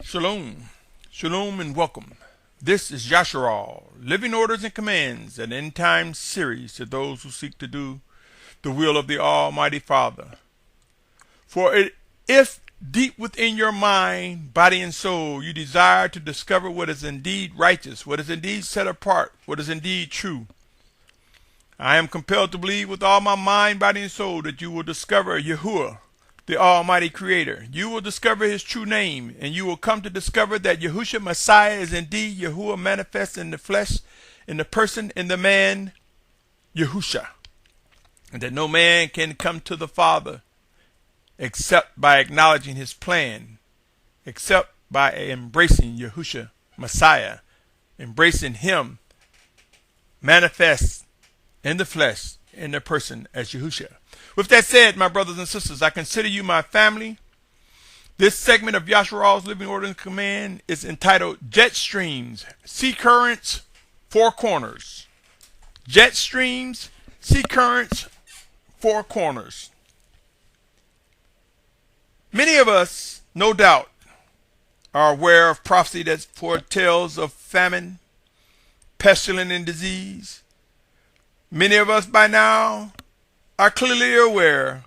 Shalom, shalom and welcome. This is Yasharal, Living Orders and Commands, an end-time series to those who seek to do the will of the Almighty Father. If deep within your mind, body and soul, you desire to discover what is indeed righteous, what is indeed set apart, what is indeed true, I am compelled to believe with all my mind, body, and soul that you will discover Yahuwah, the Almighty Creator. You will discover His true name, and you will come to discover that Yahushua Messiah is indeed Yahuwah manifest in the flesh, in the person, in the man, Yahusha. And that no man can come to the Father except by acknowledging His plan, except by embracing Yahushua Messiah, embracing Him manifest in the flesh, in the person as Yahushua. With that said, my brothers and sisters, I consider you my family. This segment of Yasharal's Living Order and Command is entitled Jet Streams, Sea Currents, Four Corners. Jet Streams, Sea Currents, Four Corners. Many of us, no doubt, are aware of prophecy that foretells of famine, pestilence, and disease. Many of us by now are clearly aware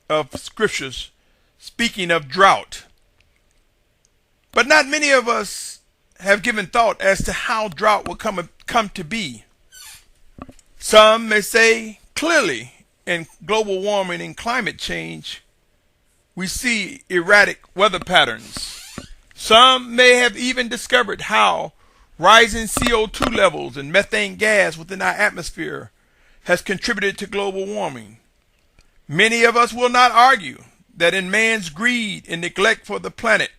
of scriptures speaking of drought. But not many of us have given thought as to how drought will come to be. Some may say clearly in global warming and climate change, we see erratic weather patterns. Some may have even discovered how rising CO2 levels and methane gas within our atmosphere has contributed to global warming. Many of us will not argue that in man's greed and neglect for the planet,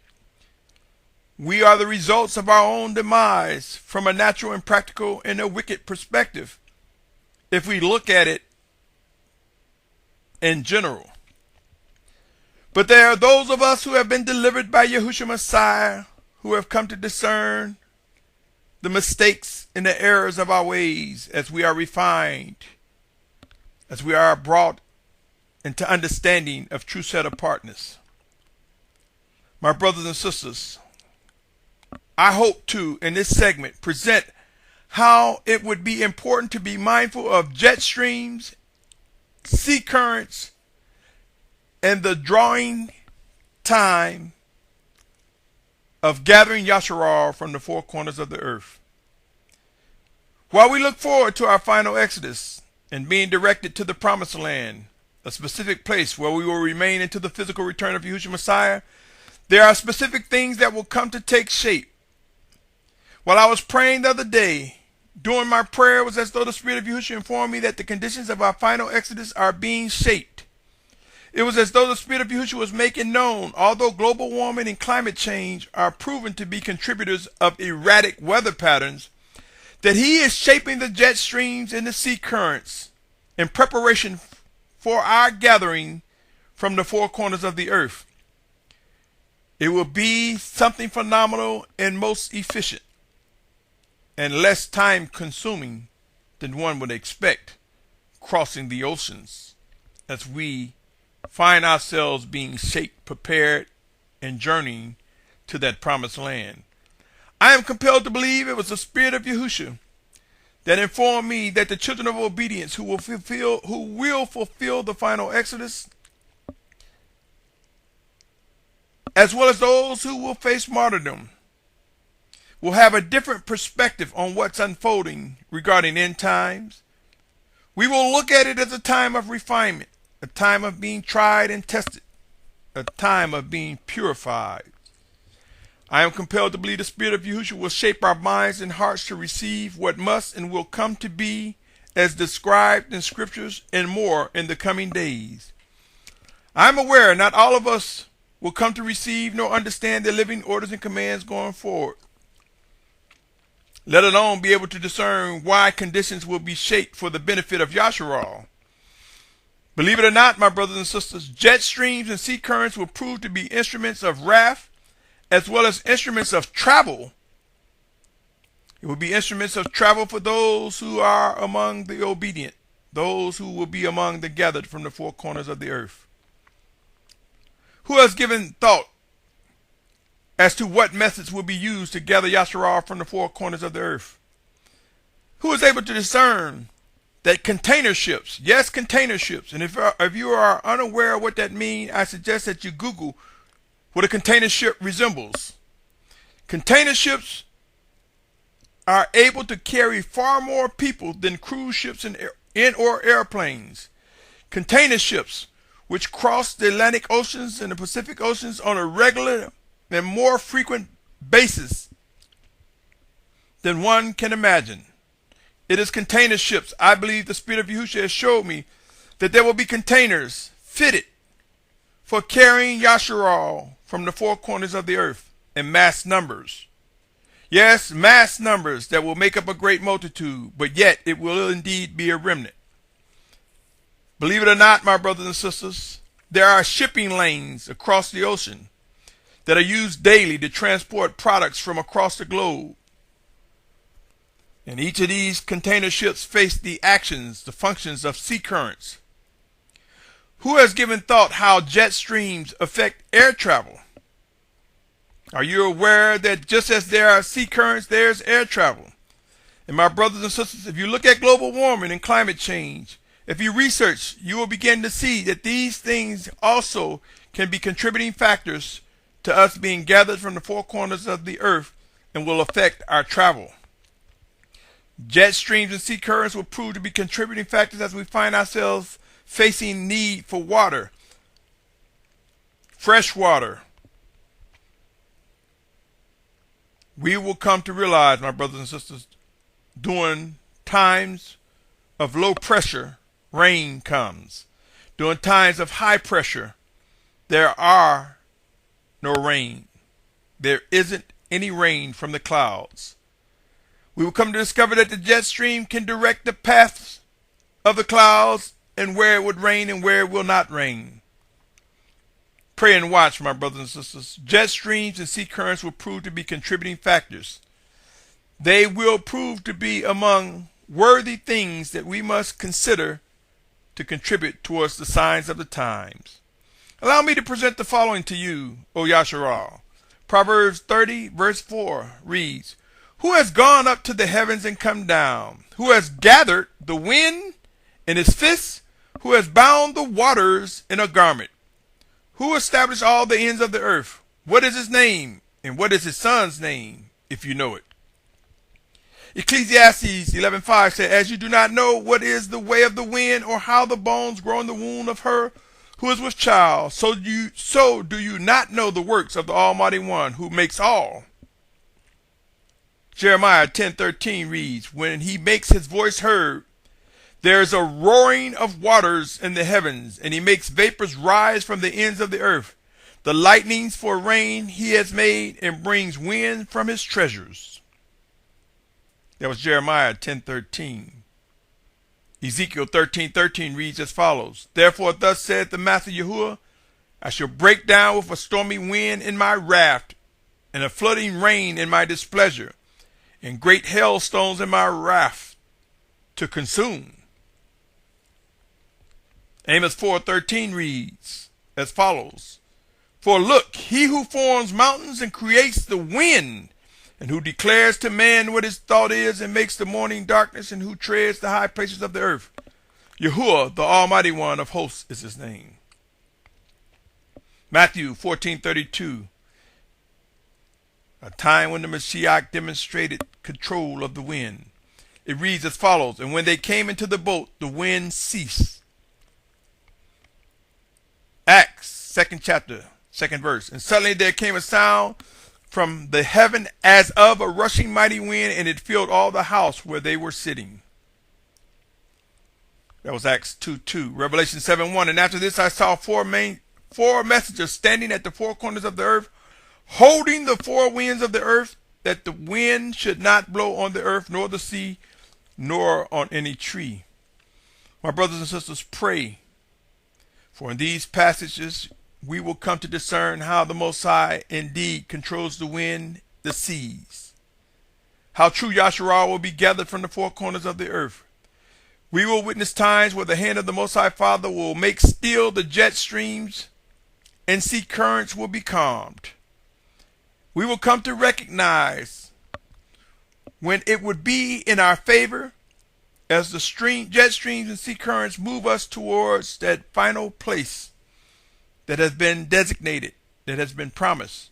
we are the results of our own demise from a natural and practical and a wicked perspective, if we look at it in general. But there are those of us who have been delivered by Yahushua Messiah, who have come to discern the mistakes and the errors of our ways as we are refined, as we are brought into understanding of true set apartness. My brothers and sisters, I hope to, in this segment, present how it would be important to be mindful of jet streams, sea currents, and the drawing time of gathering Yasharal from the four corners of the earth. While we look forward to our final exodus and being directed to the promised land, a specific place where we will remain until the physical return of Yahushua Messiah, there are specific things that will come to take shape. While I was praying the other day, during my prayer, it was as though the Spirit of Yahushua informed me that the conditions of our final exodus are being shaped. It was as though the Spirit of Yahushua was making known, although global warming and climate change are proven to be contributors of erratic weather patterns, that He is shaping the jet streams and the sea currents in preparation for our gathering from the four corners of the earth. It will be something phenomenal and most efficient and less time consuming than one would expect, crossing the oceans as we find ourselves being shaped, prepared, and journeying to that promised land. I am compelled to believe it was the Spirit of Yahushua that informed me that the children of obedience who will fulfill the final exodus, as well as those who will face martyrdom, will have a different perspective on what's unfolding regarding end times. We will look at it as a time of refinement, a time of being tried and tested, a time of being purified. I am compelled to believe the Spirit of Yahushua will shape our minds and hearts to receive what must and will come to be as described in scriptures and more in the coming days. I am aware not all of us will come to receive nor understand the living orders and commands going forward, let alone be able to discern why conditions will be shaped for the benefit of Yasharal. Believe it or not, my brothers and sisters, jet streams and sea currents will prove to be instruments of wrath as well as instruments of travel. It will be instruments of travel for those who are among the obedient, those who will be among the gathered from the four corners of the earth. Who has given thought as to what methods will be used to gather Yasharal from the four corners of the earth. Who is able to discern that container ships, yes, container ships, and if you are unaware of what that means, I suggest that you Google what a container ship resembles. Container ships are able to carry far more people than cruise ships or airplanes. Container ships, which cross the Atlantic Oceans and the Pacific Oceans on a regular and more frequent basis than one can imagine. It is container ships. I believe the Spirit of Yahushua has showed me that there will be containers fitted for carrying Yasharal from the four corners of the earth in mass numbers. Yes, mass numbers that will make up a great multitude, but yet it will indeed be a remnant. Believe it or not, my brothers and sisters, there are shipping lanes across the ocean that are used daily to transport products from across the globe. And each of these container ships face the functions of sea currents. Who has given thought how jet streams affect air travel? Are you aware that just as there are sea currents, there's air travel? And my brothers and sisters, if you look at global warming and climate change, if you research, you will begin to see that these things also can be contributing factors to us being gathered from the four corners of the earth and will affect our travel. Jet streams and sea currents will prove to be contributing factors as we find ourselves facing need for water, fresh water. We will come to realize, my brothers and sisters, during times of low pressure, rain comes. During times of high pressure, there are no rain. There isn't any rain from the clouds. We will come to discover that the jet stream can direct the paths of the clouds and where it would rain and where it will not rain. Pray and watch, my brothers and sisters. Jet streams and sea currents will prove to be contributing factors. They will prove to be among worthy things that we must consider to contribute towards the signs of the times. Allow me to present the following to you, O Yasharal. Proverbs 30, verse 4 reads, "Who has gone up to the heavens and come down? Who has gathered the wind in his fists? Who has bound the waters in a garment? Who established all the ends of the earth? What is his name? And what is his son's name, if you know it?" Ecclesiastes 11:5 said, "As you do not know what is the way of the wind, or how the bones grow in the womb of her who is with child, so do you not know the works of the Almighty One who makes all." Jeremiah 10:13 reads, "When he makes his voice heard, there is a roaring of waters in the heavens, and he makes vapors rise from the ends of the earth. The lightnings for rain he has made, and brings wind from his treasures." That was Jeremiah 10:13. Ezekiel 13:13 reads as follows, "Therefore thus saith the Master Yahuwah, I shall break down with a stormy wind in my wrath, and a flooding rain in my displeasure, and great hailstones in my wrath to consume." Amos 4:13 reads as follows, "For look, he who forms mountains and creates the wind, and who declares to man what his thought is, and makes the morning darkness, and who treads the high places of the earth. Yahuwah, the Almighty One of hosts, is his name." Matthew 14:32, a time when the Mashiach demonstrated control of the wind. It reads as follows, "And when they came into the boat, the wind ceased." Acts 2nd chapter, 2nd verse, "And suddenly there came a sound from the heaven as of a rushing mighty wind, and it filled all the house where they were sitting." That was Acts 2:2. Revelation 7:1, "And after this I saw four messengers standing at the four corners of the earth, holding the four winds of the earth, that the wind should not blow on the earth, nor the sea, nor on any tree." My brothers and sisters, pray. For in these passages we will come to discern how the Most High indeed controls the wind, the seas. How true Yasharal will be gathered from the four corners of the earth. We will witness times where the hand of the Most High Father will make still the jet streams, and sea currents will be calmed. We will come to recognize when it would be in our favor as the jet streams and sea currents move us towards that final place that has been designated, that has been promised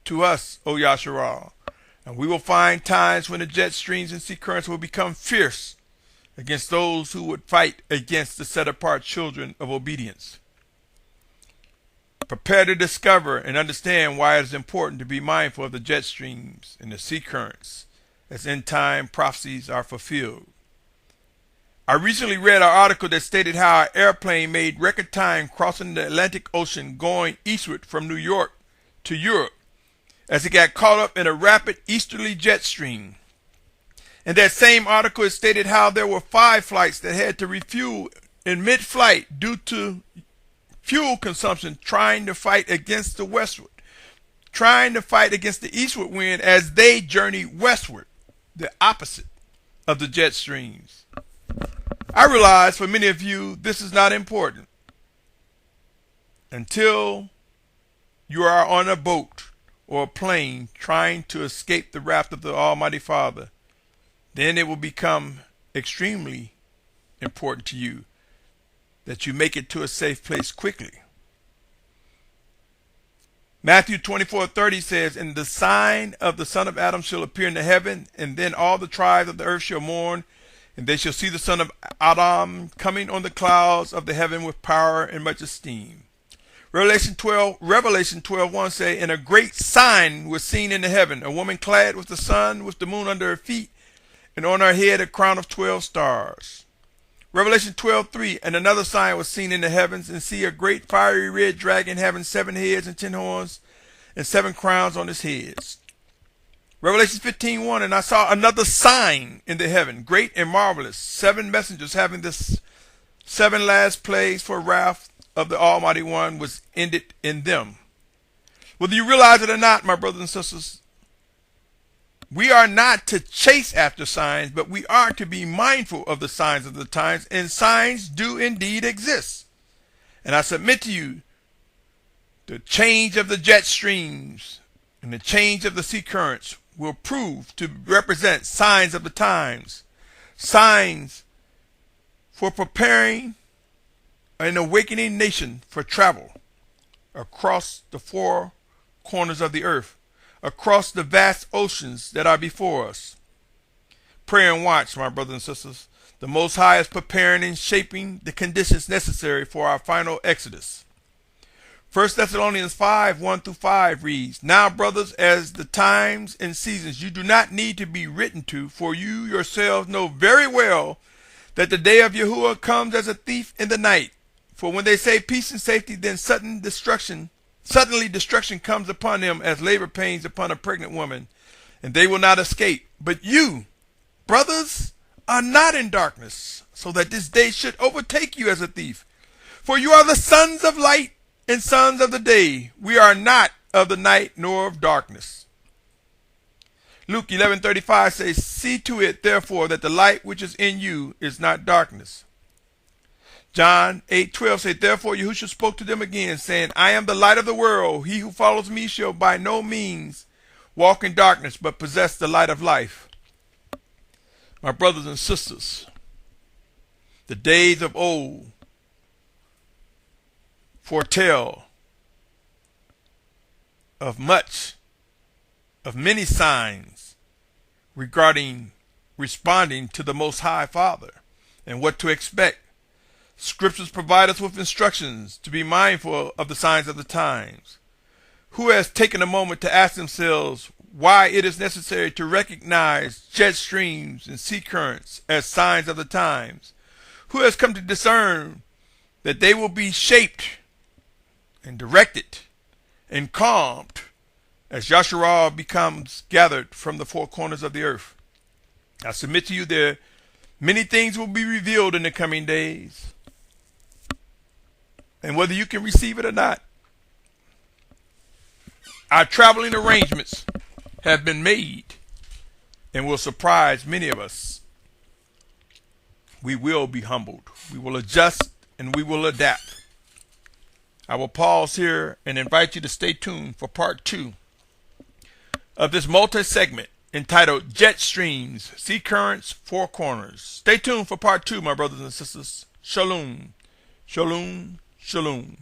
to us, O Yasharal. And we will find times when the jet streams and sea currents will become fierce against those who would fight against the set-apart children of obedience. Prepare to discover and understand why it is important to be mindful of the jet streams and the sea currents as end-time prophecies are fulfilled. I recently read an article that stated how an airplane made record time crossing the Atlantic Ocean going eastward from New York to Europe as it got caught up in a rapid easterly jet stream. In that same article, it stated how there were 5 flights that had to refuel in mid-flight due to fuel consumption, trying to fight against the eastward wind as they journey westward, the opposite of the jet streams. I realize for many of you this is not important until you are on a boat or a plane trying to escape the wrath of the Almighty Father. Then it will become extremely important to you that you make it to a safe place quickly. Matthew 24:30 says, "And the sign of the Son of Adam shall appear in the heaven, and then all the tribes of the earth shall mourn, and they shall see the Son of Adam coming on the clouds of the heaven with power and much esteem." Revelation 12:1 say, "And a great sign was seen in the heaven, a woman clad with the sun, with the moon under her feet, and on her head a crown of 12 stars. Revelation 12:3, "And another sign was seen in the heavens, and see a great fiery red dragon having 7 heads and 10 horns, and 7 crowns on his heads." Revelation 15:1, "And I saw another sign in the heaven, great and marvelous, 7 messengers having the 7 last plagues, for wrath of the Almighty One was ended in them." Whether you realize it or not, my brothers and sisters, we are not to chase after signs, but we are to be mindful of the signs of the times, and signs do indeed exist. And I submit to you, the change of the jet streams and the change of the sea currents will prove to represent signs of the times, signs for preparing an awakening nation for travel across the 4 corners of the earth, across the vast oceans that are before us. Pray and watch, my brothers and sisters. The Most High is preparing and shaping the conditions necessary for our final exodus. 1 Thessalonians 5:1-5 reads, "Now, brothers, as the times and seasons you do not need to be written to, for you yourselves know very well that the day of Yahuwah comes as a thief in the night. For when they say peace and safety, then suddenly destruction comes upon them as labor pains upon a pregnant woman, and they will not escape. But you, brothers, are not in darkness, so that this day should overtake you as a thief. For you are the sons of light and sons of the day. We are not of the night nor of darkness." Luke 11:35 says, "See to it, therefore, that the light which is in you is not darkness." John 8:12 says, "Therefore Yahushua spoke to them again, saying, I am the light of the world. He who follows me shall by no means walk in darkness, but possess the light of life." My brothers and sisters, the days of old foretell of many signs regarding responding to the Most High Father and what to expect. Scriptures provide us with instructions to be mindful of the signs of the times. Who has taken a moment to ask themselves why it is necessary to recognize jet streams and sea currents as signs of the times? Who has come to discern that they will be shaped and directed and calmed as Yasharal becomes gathered from the 4 corners of the earth? I submit to you there many things will be revealed in the coming days. And whether you can receive it or not, our traveling arrangements have been made and will surprise many of us. We will be humbled. We will adjust and we will adapt. I will pause here and invite you to stay tuned for part 2 of this multi-segment entitled Jet Streams, Sea Currents, Four Corners. Stay tuned for part 2, my brothers and sisters. Shalom. Shalom. Shalom.